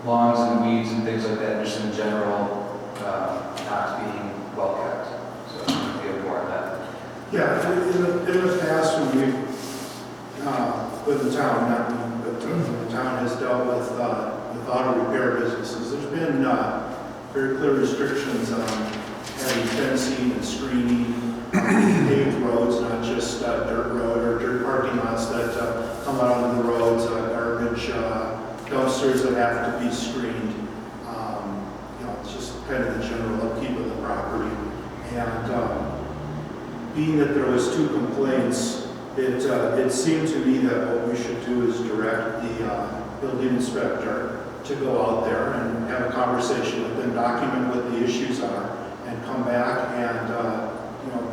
lawns and weeds and things like that, just in general, not being well kept. So we have more on that. Yeah, in the past, when we, with the town, not me, but the town has dealt with auto repair businesses, there's been very clear restrictions on having fencing and screening, paved roads, not just dirt road or dirt parking lots that come out on the roads, garbage dumpsters that have to be screened. It's just kind of the general upkeep of the property. And being that there was 2 complaints, it seemed to me that what we should do is direct the building inspector to go out there and have a conversation with them, document what the issues are, and come back and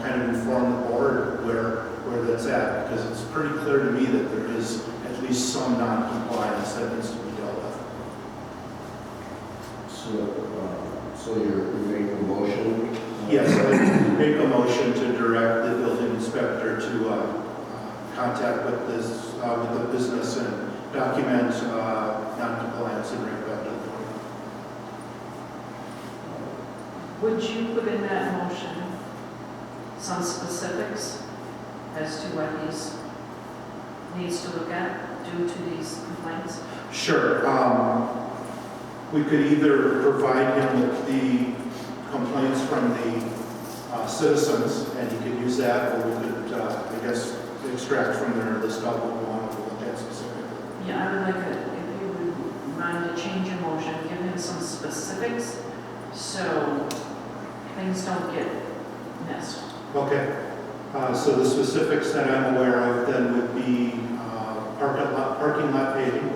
kind of inform the board where that's at, because it's pretty clear to me that there is at least some non-compliance that needs to be dealt with. So you're making a motion? Yes, I make a motion to direct the building inspector to contact with the business and document non-compliance and bring it back to the board. Would you put in that motion some specifics as to what he needs to look at due to these complaints? Sure. We could either provide him with the complaints from the citizens, and he could use that, or we could, I guess, extract from there, list out what we want to look at specifically. Yeah, I would like it, if you would mind to change your motion, give him some specifics so things don't get missed. Okay. So the specifics that I'm aware of then would be parking lot paving,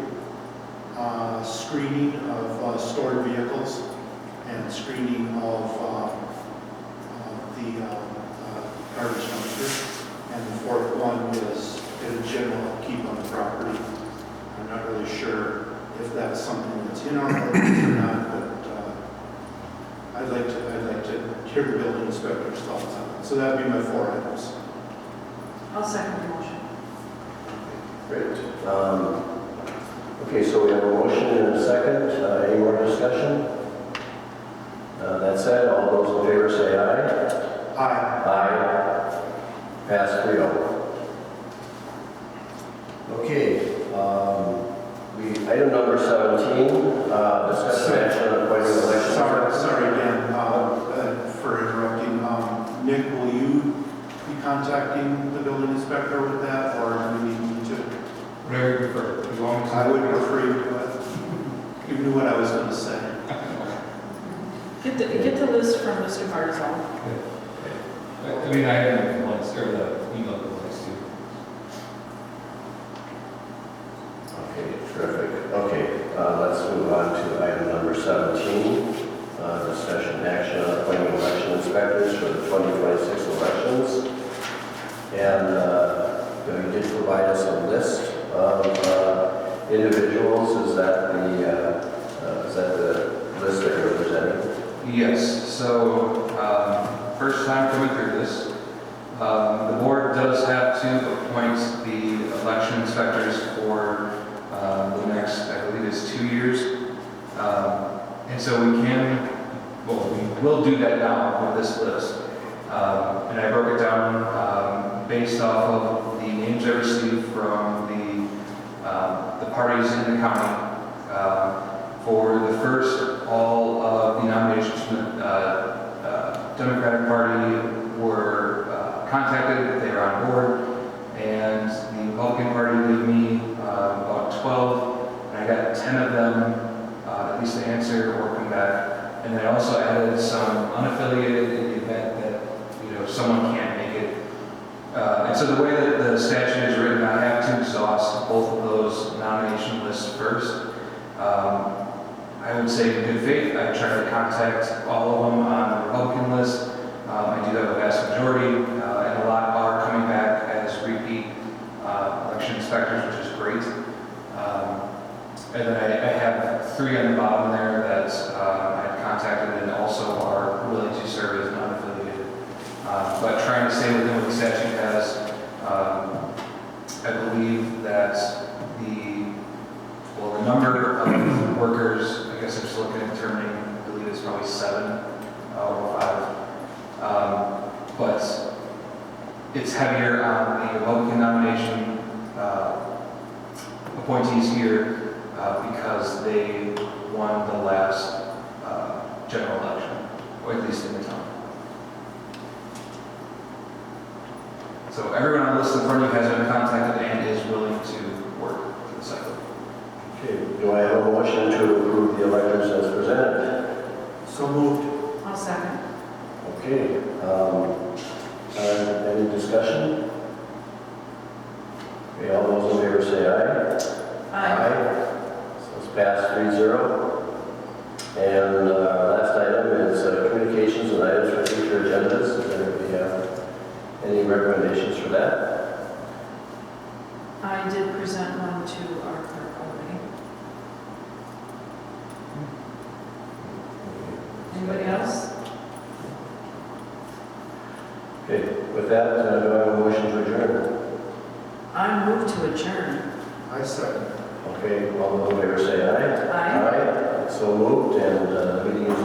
screening of stored vehicles, and screening of the garbage dumpster. And the fourth one is in general upkeep on the property. I'm not really sure if that's something that's in our ordinance or not, but I'd like to hear the building inspector's thoughts on it. So that'd be my 4 items. I'll second the motion. Great. Okay, so we have a motion and a second. Any more discussion? That said, all those in favor say aye. Aye. Aye. Pass 3-0. Okay, item number 17, discussion action on appointing election. Sorry, Dan, for interrupting. Nick, will you be contacting the building inspector with that, or do we need me to? Whatever you prefer. You want me to? I would prefer you do it. You knew what I was going to say. Get the list from Mr. Barzal. I mean, I have the complaints, or the email complaints too. Okay, terrific. Okay, let's move on to item number 17, discussion action on appointing election inspectors for the 2026 elections. And you did provide us a list of individuals. Is that the list that you're presenting? Yes, so first time coming through this. The board does have to appoint the election inspectors for the next, I believe it's 2 years. And so we will do that now with this list. And I broke it down based off of the names I received from the parties in the county. For the first, all of the nominations from the Democratic Party were contacted, they were on board, and the Republican Party gave me about 12, and I got 10 of them at least to answer or come back. And then I also added some unaffiliated in the event that someone can't make it. And so the way that the statute is written, I have to exhaust both of those nomination lists first. I would say in good faith, I try to contact all of them on the Republican list. I do have a vast majority, and a lot are coming back as repeat election inspectors, which is great. And then I have 3 on the bottom there that I've contacted and also are willing to serve as non-affiliated. But trying to stay within what the statute has, I believe that the number of workers, I guess I'm just looking at determining, I believe it's probably 7 or 5. But it's heavier on the Republican nomination appointees here because they won the last general election, or at least in the town. So everyone on the list in front of you has been contacted and is willing to work for the cycle. Okay, do I have a motion to approve the electors as presented? So moved. I'll second. Okay, any discussion? Okay, all those in favor say aye. Aye. So it's passed 3-0. And last item is communications and items for future agendas. Does anybody have any recommendations for that? I did present one to our clerk already. Anybody else? Okay, with that, do I have a motion to adjourn? I move to adjourn. I second. Okay, all those in favor say aye. Aye. Aye. So moved, and the meeting is